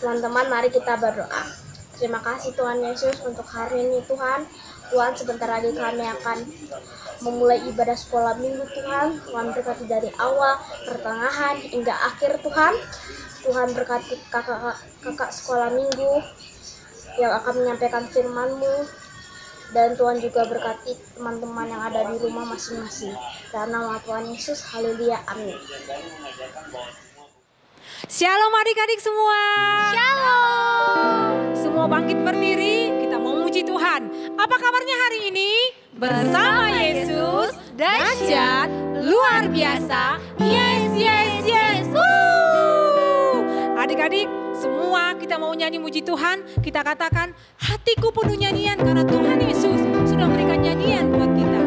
Teman-teman, mari kita berdoa. Terima kasih Tuhan Yesus untuk hari ini Tuhan. Tuhan, sebentar lagi kami akan memulai ibadah sekolah minggu Tuhan. Tuhan berkati dari awal, pertengahan, hingga akhir Tuhan. Tuhan berkati kakak sekolah minggu yang akan menyampaikan firman-Mu. Dan Tuhan juga berkati teman-teman yang ada di rumah masing-masing. Dalam nama Tuhan Yesus, haleluya, amin. Shalom adik-adik semua. Shalom. Semua bangkit berdiri, kita mau memuji Tuhan. Apa kabarnya hari ini? Bersama Yesus, dahsyat, luar biasa. Yes, yes, yes. Woo! Adik-adik, semua kita mau nyanyi muji Tuhan. Kita katakan, hatiku penuh nyanyian karena Tuhan Yesus sudah memberikan nyanyian buat kita.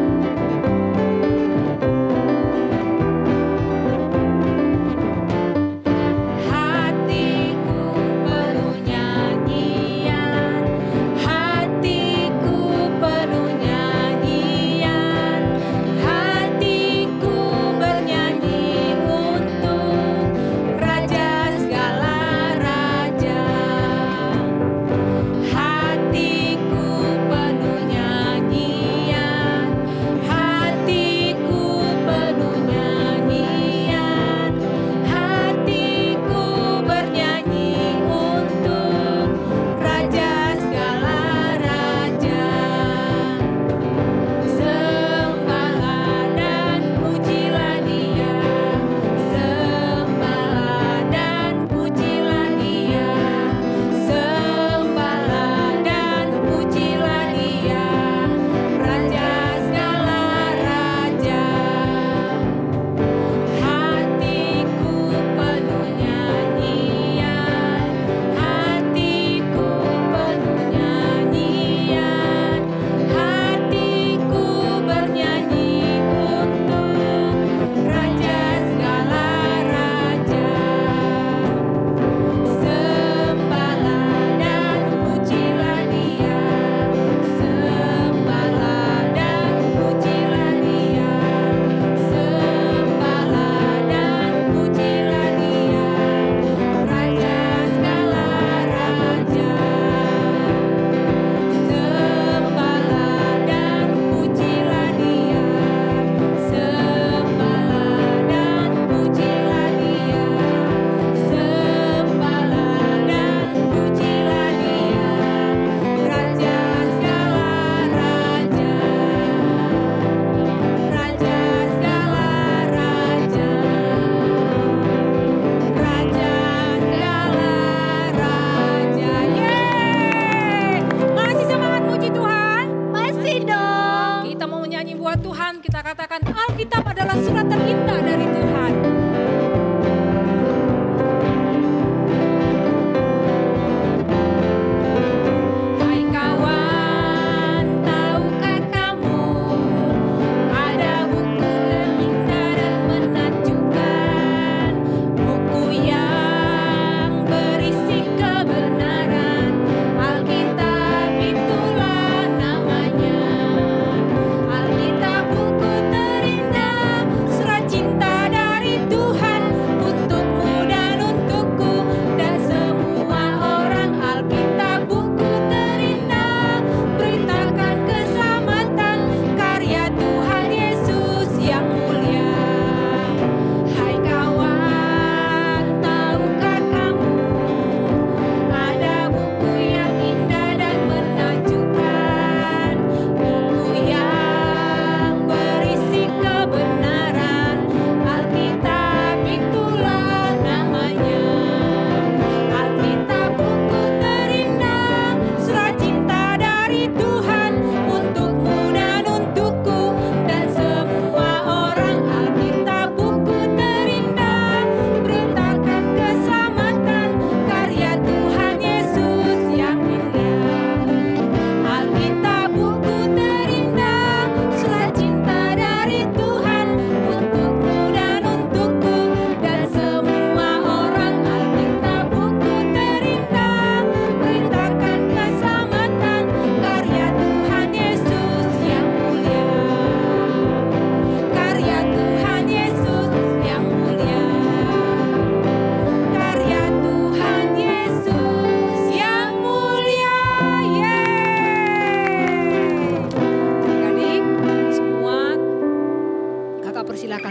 Cinta dari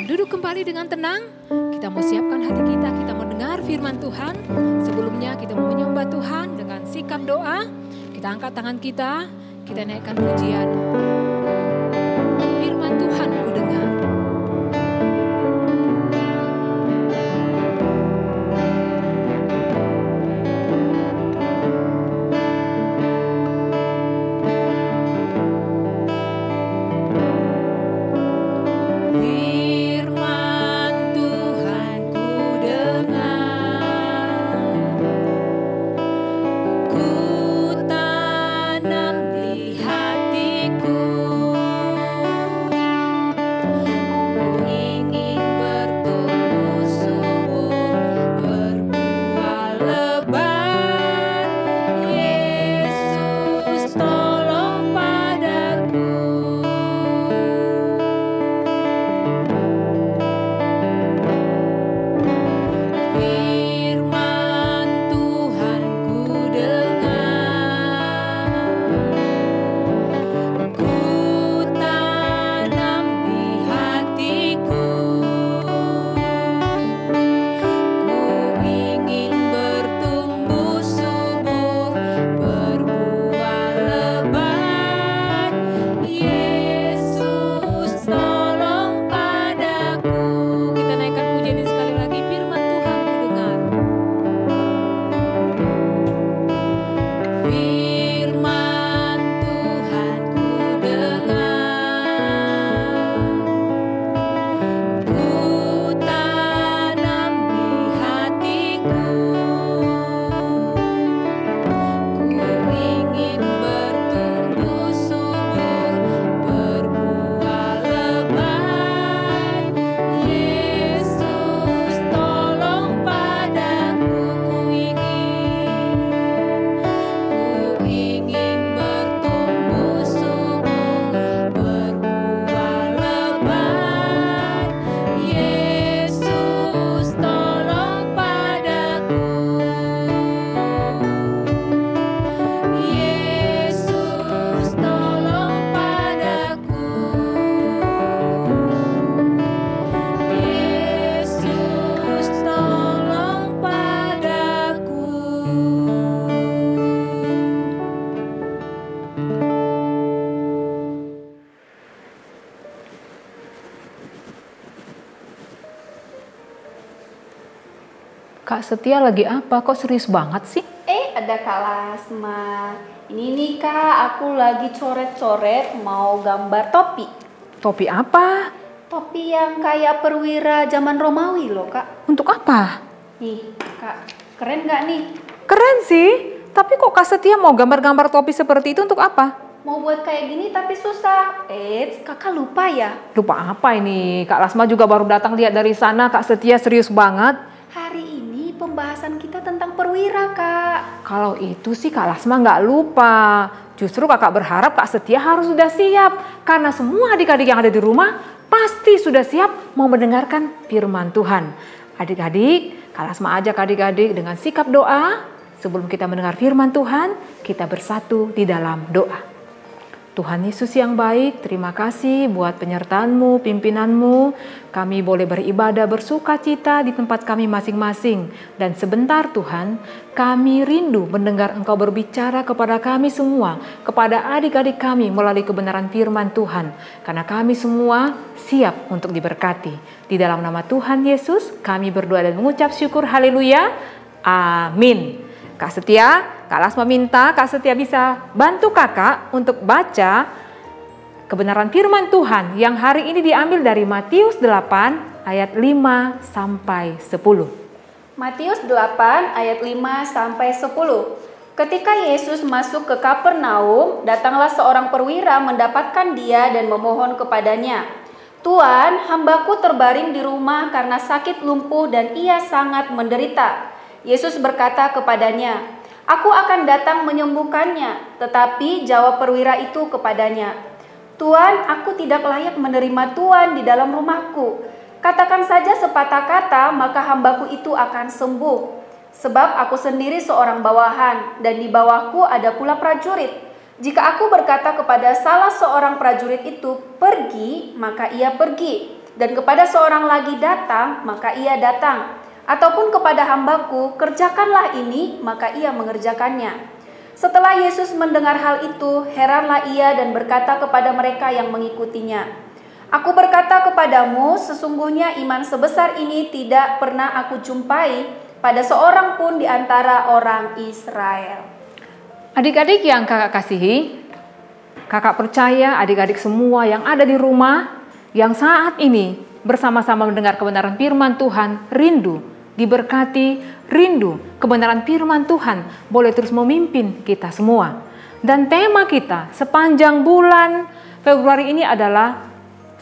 duduk kembali dengan tenang. Kita mau siapkan hati kita mau dengar firman Tuhan. Sebelumnya kita mau menyembah Tuhan dengan sikap doa. Kita angkat tangan kita naikkan pujian. Firman Tuhan ku dengar. Kak Setia lagi apa? Kok serius banget sih? Ada Kak Lasma. Ini nih Kak, aku lagi coret-coret mau gambar topi. Topi apa? Topi yang kayak perwira zaman Romawi loh Kak. Untuk apa? Nih Kak, keren gak nih? Keren sih, tapi kok Kak Setia mau gambar-gambar topi seperti itu untuk apa? Mau buat kayak gini tapi susah. Kakak lupa ya? Lupa apa ini? Kak Lasma juga baru datang lihat dari sana, Kak Setia serius banget. Hari ini pembahasan kita tentang perwira Kak. Kalau itu sih Kak Lasma nggak lupa. Justru kakak berharap Kak Setia harus sudah siap. Karena semua adik-adik yang ada di rumah pasti sudah siap mau mendengarkan firman Tuhan. Adik-adik, Kak Lasma ajak adik-adik dengan sikap doa. Sebelum kita mendengar firman Tuhan, kita bersatu di dalam doa. Tuhan Yesus yang baik, terima kasih buat penyertaan-Mu, pimpinan-Mu. Kami boleh beribadah bersuka cita di tempat kami masing-masing. Dan sebentar Tuhan, kami rindu mendengar Engkau berbicara kepada kami semua, kepada adik-adik kami melalui kebenaran firman Tuhan. Karena kami semua siap untuk diberkati. Di dalam nama Tuhan Yesus, kami berdoa dan mengucap syukur. Haleluya. Amin. Kak Setia, Kak Lasma minta Kak Setia bisa bantu kakak untuk baca kebenaran firman Tuhan yang hari ini diambil dari Matius 8 ayat 5 sampai 10. Matius 8 ayat 5 sampai 10. Ketika Yesus masuk ke Kapernaum, datanglah seorang perwira mendapatkan dia dan memohon kepadanya, "Tuan, hambaku terbaring di rumah karena sakit lumpuh dan ia sangat menderita." Yesus berkata kepadanya, "Aku akan datang menyembuhkannya." Tetapi jawab perwira itu kepadanya, "Tuan, aku tidak layak menerima Tuan di dalam rumahku. Katakan saja sepatah kata, maka hambaku itu akan sembuh. Sebab aku sendiri seorang bawahan, dan di bawahku ada pula prajurit. Jika aku berkata kepada salah seorang prajurit itu, 'Pergi,' maka ia pergi. dan kepada seorang lagi datang, maka ia datang. Ataupun kepada hambaku, kerjakanlah ini, maka ia mengerjakannya. Setelah Yesus mendengar hal itu, heranlah ia dan berkata kepada mereka yang mengikutinya, Aku berkata kepadamu, sesungguhnya iman sebesar ini tidak pernah aku jumpai pada seorang pun di antara orang Israel. Adik-adik yang kakak kasihi, kakak percaya adik-adik semua yang ada di rumah, yang saat ini bersama-sama mendengar kebenaran firman Tuhan, rindu diberkati, rindu kebenaran firman Tuhan boleh terus memimpin kita semua. Dan tema kita sepanjang bulan Februari ini adalah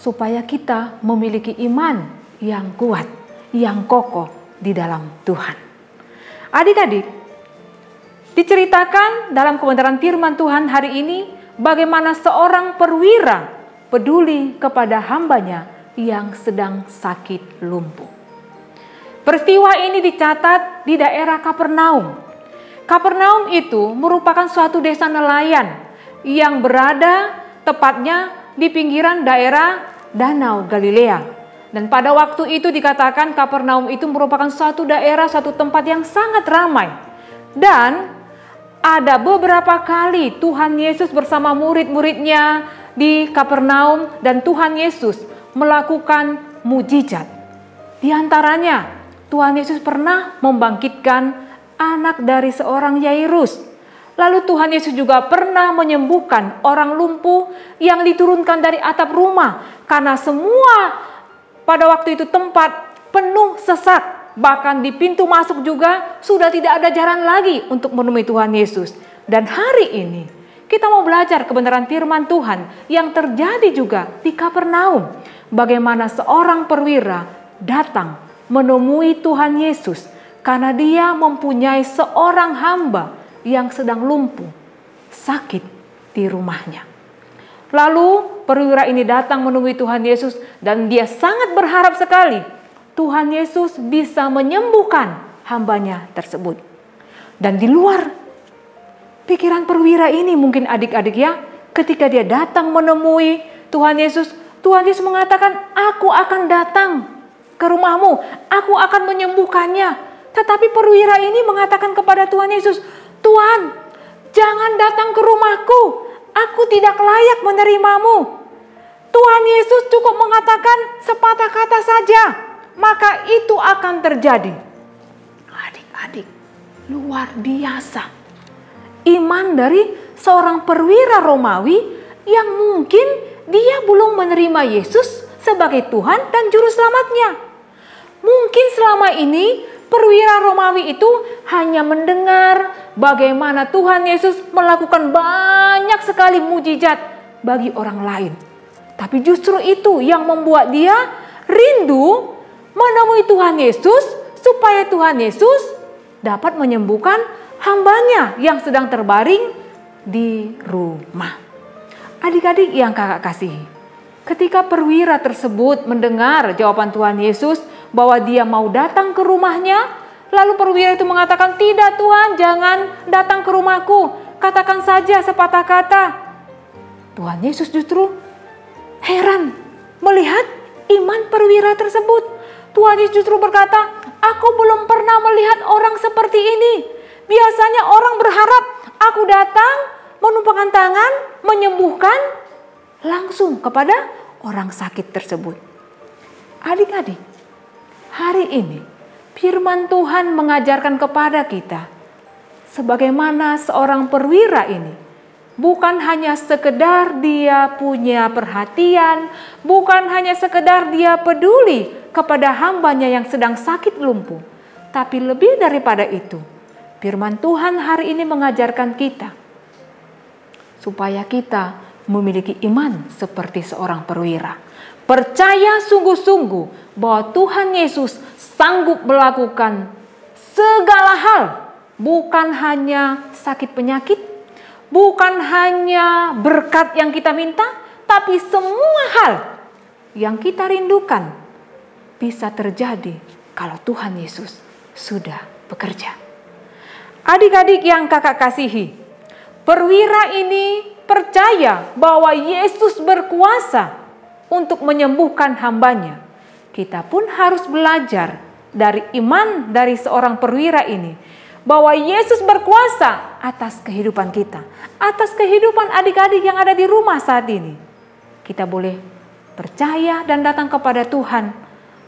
supaya kita memiliki iman yang kuat, yang kokoh di dalam Tuhan. Adik-adik, diceritakan dalam kebenaran firman Tuhan hari ini bagaimana seorang perwira peduli kepada hambanya yang sedang sakit lumpuh. Peristiwa ini dicatat di daerah Kapernaum. Kapernaum itu merupakan suatu desa nelayan yang berada tepatnya di pinggiran daerah Danau Galilea. Dan pada waktu itu dikatakan Kapernaum itu merupakan suatu daerah, suatu tempat yang sangat ramai. Dan ada beberapa kali Tuhan Yesus bersama murid-muridnya di Kapernaum dan Tuhan Yesus melakukan mujizat. Di antaranya Tuhan Yesus pernah membangkitkan anak dari seorang Yairus. Lalu Tuhan Yesus juga pernah menyembuhkan orang lumpuh yang diturunkan dari atap rumah. Karena semua pada waktu itu tempat penuh sesak. Bahkan di pintu masuk juga sudah tidak ada jalan lagi untuk menemui Tuhan Yesus. Dan hari ini kita mau belajar kebenaran firman Tuhan yang terjadi juga di Kapernaum. Bagaimana seorang perwira datang menemui Tuhan Yesus karena dia mempunyai seorang hamba yang sedang lumpuh, sakit di rumahnya. Lalu perwira ini datang menemui Tuhan Yesus dan dia sangat berharap sekali Tuhan Yesus bisa menyembuhkan hambanya tersebut. Dan di luar pikiran perwira ini mungkin adik-adik ya, ketika dia datang menemui Tuhan Yesus mengatakan, Aku akan datang ke rumahmu, aku akan menyembuhkannya. Tetapi perwira ini mengatakan kepada Tuhan Yesus, Tuhan, jangan datang ke rumahku, aku tidak layak menerimamu. Tuhan Yesus cukup mengatakan sepatah kata saja, maka itu akan terjadi. Adik-adik, luar biasa iman dari seorang perwira Romawi yang mungkin dia belum menerima Yesus sebagai Tuhan dan Juru Selamatnya. Mungkin selama ini perwira Romawi itu hanya mendengar bagaimana Tuhan Yesus melakukan banyak sekali mujizat bagi orang lain. Tapi justru itu yang membuat dia rindu menemui Tuhan Yesus supaya Tuhan Yesus dapat menyembuhkan hambanya yang sedang terbaring di rumah. Adik-adik yang kakak kasihi, ketika perwira tersebut mendengar jawaban Tuhan Yesus bahwa dia mau datang ke rumahnya, lalu perwira itu mengatakan, tidak Tuhan, jangan datang ke rumahku, katakan saja sepatah kata. Tuhan Yesus justru heran melihat iman perwira tersebut. Tuhan Yesus justru berkata, aku belum pernah melihat orang seperti ini. Biasanya orang berharap aku datang, menumpangkan tangan, menyembuhkan langsung kepada orang sakit tersebut. Adik-adik, hari ini firman Tuhan mengajarkan kepada kita sebagaimana seorang perwira ini bukan hanya sekedar dia punya perhatian, bukan hanya sekedar dia peduli kepada hambanya yang sedang sakit lumpuh, tapi lebih daripada itu, firman Tuhan hari ini mengajarkan kita supaya kita memiliki iman seperti seorang perwira. Percaya sungguh-sungguh bahwa Tuhan Yesus sanggup melakukan segala hal. Bukan hanya sakit penyakit, bukan hanya berkat yang kita minta, tapi semua hal yang kita rindukan bisa terjadi kalau Tuhan Yesus sudah bekerja. Adik-adik yang kakak kasihi, perwira ini percaya bahwa Yesus berkuasa untuk menyembuhkan hambanya. Kita pun harus belajar dari iman dari seorang perwira ini, bahwa Yesus berkuasa atas kehidupan kita, atas kehidupan adik-adik yang ada di rumah saat ini. Kita boleh percaya dan datang kepada Tuhan,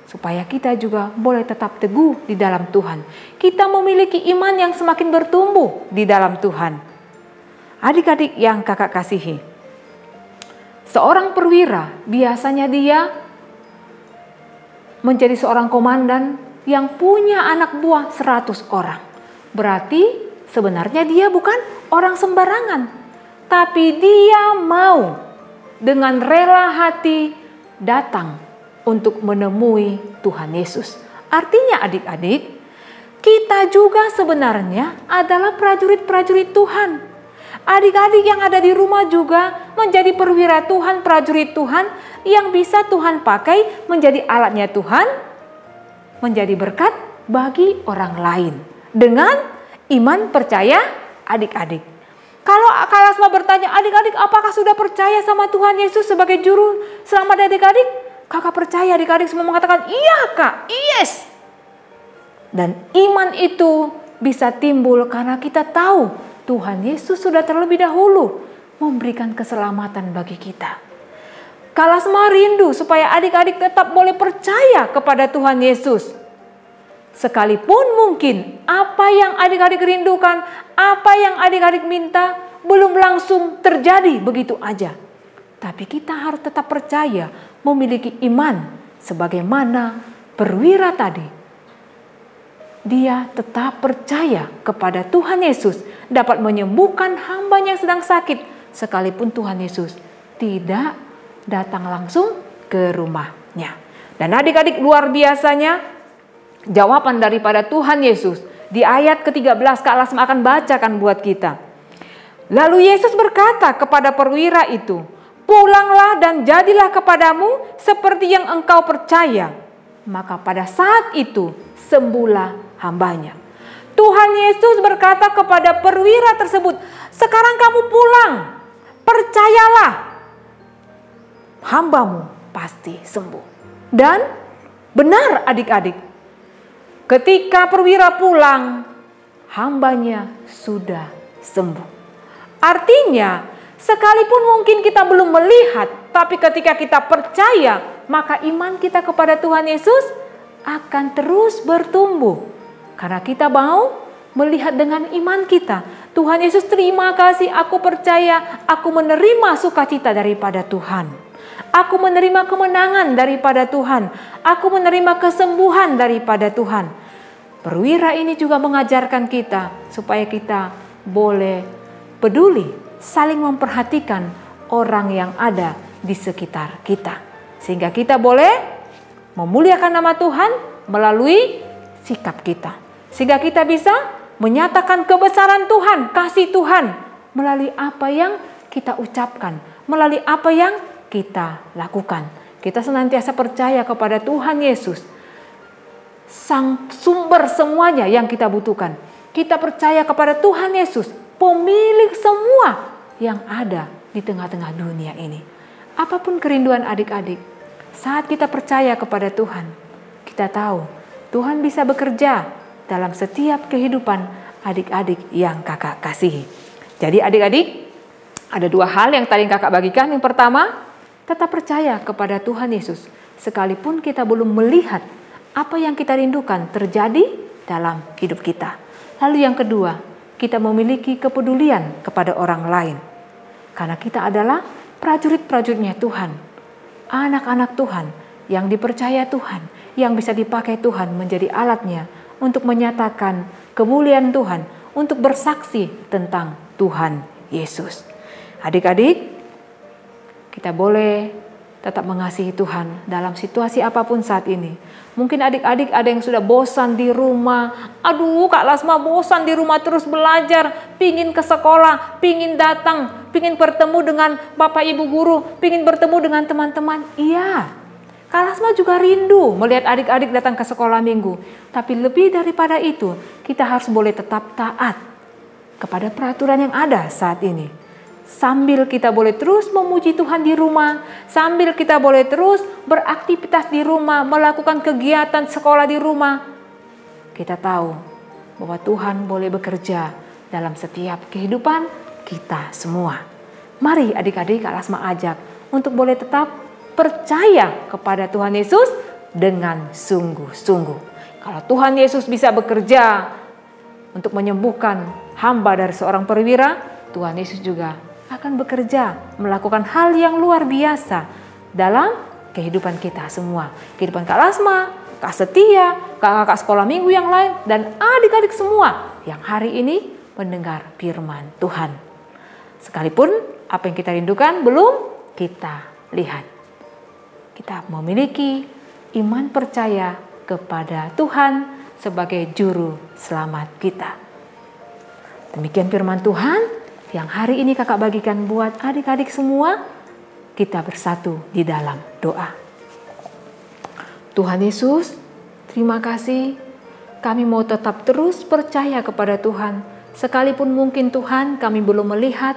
supaya kita juga boleh tetap teguh di dalam Tuhan. Kita memiliki iman yang semakin bertumbuh di dalam Tuhan. Adik-adik yang kakak kasihi, seorang perwira biasanya dia menjadi seorang komandan yang punya anak buah 100 orang. Berarti sebenarnya dia bukan orang sembarangan, tapi dia mau dengan rela hati datang untuk menemui Tuhan Yesus. Artinya adik-adik, kita juga sebenarnya adalah prajurit-prajurit Tuhan. Adik-adik yang ada di rumah juga menjadi perwira Tuhan, prajurit Tuhan yang bisa Tuhan pakai menjadi alatnya Tuhan, menjadi berkat bagi orang lain. Dengan iman percaya adik-adik. Kalau Kak Lasma bertanya, adik-adik apakah sudah percaya sama Tuhan Yesus sebagai juru selamat adik-adik? Kakak percaya, adik-adik semua mengatakan, iya Kak, yes. Dan iman itu bisa timbul karena kita tahu Tuhan Yesus sudah terlebih dahulu memberikan keselamatan bagi kita. Kak Lasma rindu supaya adik-adik tetap boleh percaya kepada Tuhan Yesus. Sekalipun mungkin apa yang adik-adik rindukan, apa yang adik-adik minta belum langsung terjadi begitu aja. Tapi kita harus tetap percaya, memiliki iman sebagaimana perwira tadi. Dia tetap percaya kepada Tuhan Yesus dapat menyembuhkan hambanya yang sedang sakit, sekalipun Tuhan Yesus tidak datang langsung ke rumahnya. Dan adik-adik luar biasanya jawaban daripada Tuhan Yesus di ayat ke-13 Kak Lasma akan bacakan buat kita. Lalu Yesus berkata kepada perwira itu, pulanglah dan jadilah kepadamu seperti yang engkau percaya. Maka pada saat itu sembuhlah hambanya. Tuhan Yesus berkata kepada perwira tersebut, sekarang kamu pulang, percayalah, hambamu pasti sembuh. Dan benar adik-adik, ketika perwira pulang, hambanya sudah sembuh. Artinya, sekalipun mungkin kita belum melihat, tapi ketika kita percaya, maka iman kita kepada Tuhan Yesus akan terus bertumbuh. Karena kita mau melihat dengan iman kita. Tuhan Yesus, terima kasih, aku percaya, aku menerima sukacita daripada Tuhan. Aku menerima kemenangan daripada Tuhan. Aku menerima kesembuhan daripada Tuhan. Perwira ini juga mengajarkan kita supaya kita boleh peduli, saling memperhatikan orang yang ada di sekitar kita. Sehingga kita boleh memuliakan nama Tuhan melalui sikap kita. Sehingga kita bisa menyatakan kebesaran Tuhan, kasih Tuhan melalui apa yang kita ucapkan, melalui apa yang kita lakukan. Kita senantiasa percaya kepada Tuhan Yesus, sang sumber semuanya yang kita butuhkan. Kita percaya kepada Tuhan Yesus, pemilik semua yang ada di tengah-tengah dunia ini. Apapun kerinduan adik-adik, saat kita percaya kepada Tuhan, kita tahu Tuhan bisa bekerja dalam setiap kehidupan adik-adik yang kakak kasihi. Jadi adik-adik, ada dua hal yang tadi kakak bagikan. Yang pertama, tetap percaya kepada Tuhan Yesus, sekalipun kita belum melihat apa yang kita rindukan terjadi dalam hidup kita. Lalu yang kedua, kita memiliki kepedulian kepada orang lain. Karena kita adalah prajurit-prajuritnya Tuhan. Anak-anak Tuhan yang dipercaya Tuhan, yang bisa dipakai Tuhan menjadi alatnya untuk menyatakan kemuliaan Tuhan, untuk bersaksi tentang Tuhan Yesus. Adik-adik, kita boleh tetap mengasihi Tuhan dalam situasi apapun saat ini. Mungkin adik-adik ada yang sudah bosan di rumah. Aduh, Kak Lasma bosan di rumah terus belajar. Pingin ke sekolah, pingin datang, pingin bertemu dengan Bapak Ibu guru, pingin bertemu dengan teman-teman. Iya, Kak Lasma juga rindu melihat adik-adik datang ke sekolah minggu. Tapi lebih daripada itu, kita harus boleh tetap taat kepada peraturan yang ada saat ini. sambil kita boleh terus memuji Tuhan di rumah, sambil kita boleh terus beraktivitas di rumah, melakukan kegiatan sekolah di rumah, kita tahu bahwa Tuhan boleh bekerja dalam setiap kehidupan kita semua. Mari adik-adik Kak Lasma ajak untuk boleh tetap percaya kepada Tuhan Yesus dengan sungguh-sungguh. Kalau Tuhan Yesus bisa bekerja untuk menyembuhkan hamba dari seorang perwira, Tuhan Yesus juga akan bekerja melakukan hal yang luar biasa dalam kehidupan kita semua. Kehidupan Kak Lasma, Kak Setia, kakak-kakak sekolah minggu yang lain, dan adik-adik semua yang hari ini mendengar firman Tuhan. Sekalipun apa yang kita rindukan belum kita lihat. Kita memiliki iman percaya kepada Tuhan sebagai juru selamat kita. Demikian firman Tuhan yang hari ini kakak bagikan buat adik-adik semua. Kita bersatu di dalam doa. Tuhan Yesus, terima kasih. Kami mau tetap terus percaya kepada Tuhan. Sekalipun mungkin Tuhan kami belum melihat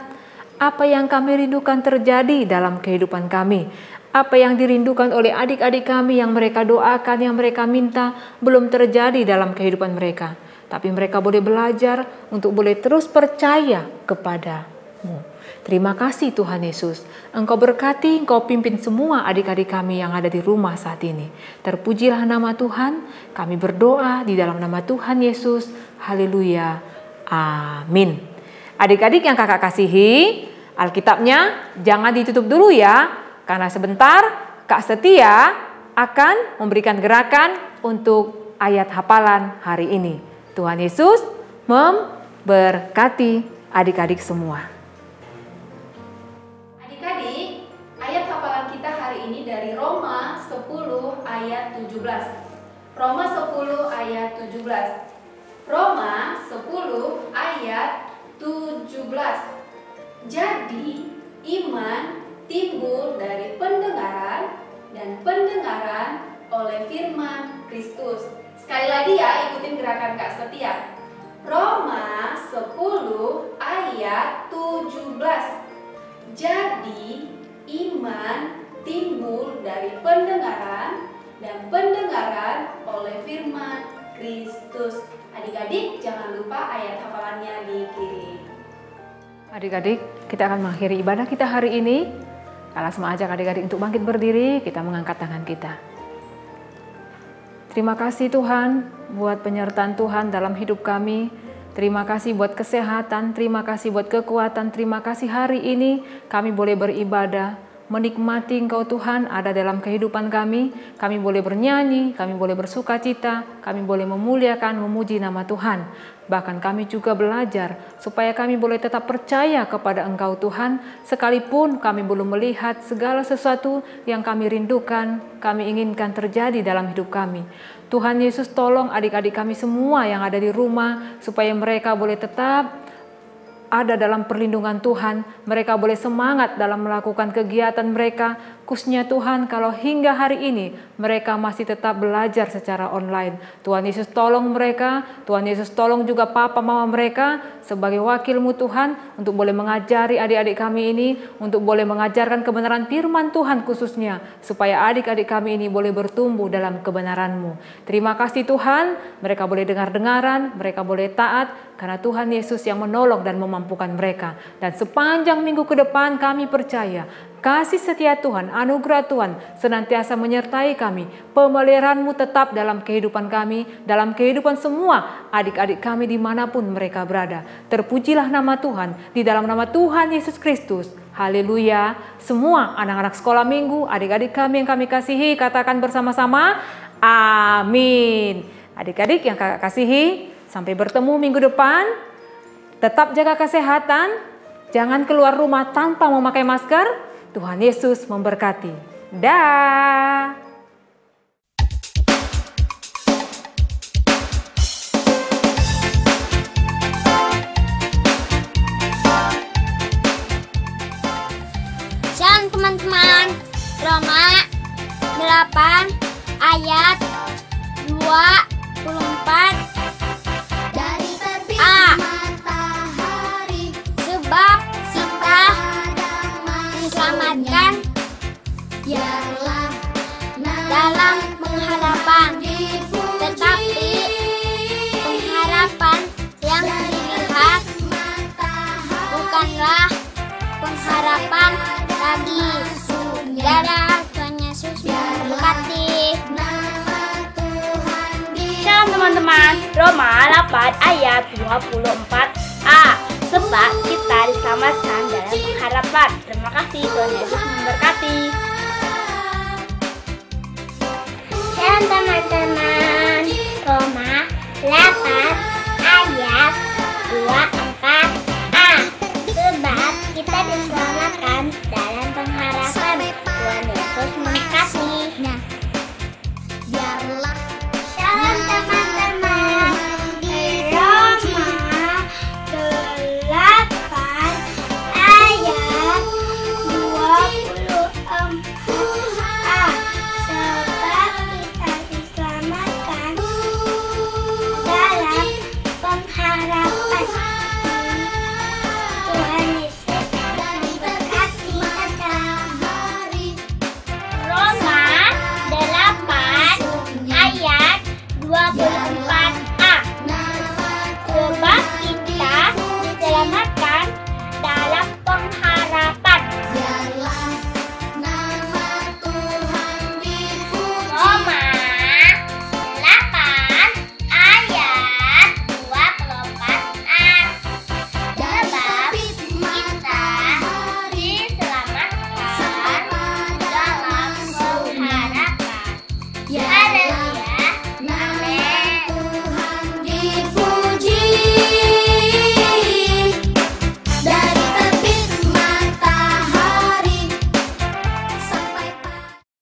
apa yang kami rindukan terjadi dalam kehidupan kami. Apa yang dirindukan oleh adik-adik kami yang mereka doakan, yang mereka minta belum terjadi dalam kehidupan mereka. Tapi mereka boleh belajar untuk boleh terus percaya kepada-Mu. Terima kasih Tuhan Yesus. Engkau berkati, Engkau pimpin semua adik-adik kami yang ada di rumah saat ini. Terpujilah nama Tuhan. Kami berdoa di dalam nama Tuhan Yesus. Haleluya. Amin. Adik-adik yang kakak kasihi, Alkitabnya jangan ditutup dulu ya. Karena sebentar Kak Setia akan memberikan gerakan untuk ayat hafalan hari ini. Tuhan Yesus memberkati adik-adik semua. Adik-adik, ayat hafalan kita hari ini dari Roma 10 ayat 17. Roma 10 ayat 17. Roma 10 ayat 17. Jadi iman timbul dari pendengaran dan pendengaran oleh firman Kristus. Sekali lagi ya, ikutin gerakan Kak Setia. Roma 10 ayat 17. Jadi iman timbul dari pendengaran dan pendengaran oleh firman Kristus. Adik-adik jangan lupa ayat hafalannya dikirim. Adik-adik, kita akan mengakhiri ibadah kita hari ini. Kak Lasma ajak adik-adik untuk bangkit berdiri, kita mengangkat tangan kita. Terima kasih Tuhan buat penyertaan Tuhan dalam hidup kami. Terima kasih buat kesehatan, terima kasih buat kekuatan, terima kasih hari ini kami boleh beribadah, menikmati Engkau Tuhan ada dalam kehidupan kami. Kami boleh bernyanyi, kami boleh bersuka cita, kami boleh memuliakan, memuji nama Tuhan. Bahkan kami juga belajar supaya kami boleh tetap percaya kepada Engkau Tuhan, sekalipun kami belum melihat segala sesuatu yang kami rindukan, kami inginkan terjadi dalam hidup kami. Tuhan Yesus tolong adik-adik kami semua yang ada di rumah, supaya mereka boleh tetap ada dalam perlindungan Tuhan, mereka boleh semangat dalam melakukan kegiatan mereka, khususnya Tuhan kalau hingga hari ini mereka masih tetap belajar secara online. Tuhan Yesus tolong mereka, Tuhan Yesus tolong juga papa mama mereka sebagai wakilmu Tuhan, untuk boleh mengajari adik-adik kami ini, untuk boleh mengajarkan kebenaran firman Tuhan khususnya, supaya adik-adik kami ini boleh bertumbuh dalam kebenaran-Mu. Terima kasih Tuhan, mereka boleh dengar-dengaran, mereka boleh taat, karena Tuhan Yesus yang menolong dan memampukan mereka. Dan sepanjang minggu ke depan kami percaya kasih setia Tuhan, anugerah Tuhan senantiasa menyertai kami. Pemeliharaan-Mu tetap dalam kehidupan kami, dalam kehidupan semua adik-adik kami dimanapun mereka berada. Terpujilah nama Tuhan di dalam nama Tuhan Yesus Kristus. Haleluya. Semua anak-anak sekolah minggu, adik-adik kami yang kami kasihi, katakan bersama-sama, amin. Adik-adik yang kakak kasihi, sampai bertemu minggu depan. Tetap jaga kesehatan, jangan keluar rumah tanpa memakai masker. Tuhan Yesus memberkati. Dah. Shalom teman-teman. Roma 8 ayat 24. Dari terbit A. matahari Sebab kita dalam pengharapan, tetapi pengharapan yang dilihat bukanlah pengharapan lagi. Dadah, Tuhan Yesus memberkati. Shalom teman-teman, Roma 8 ayat 24a. Sebab kita diselamatkan dalam pengharapan. Terima kasih, Tuhan Yesus memberkati.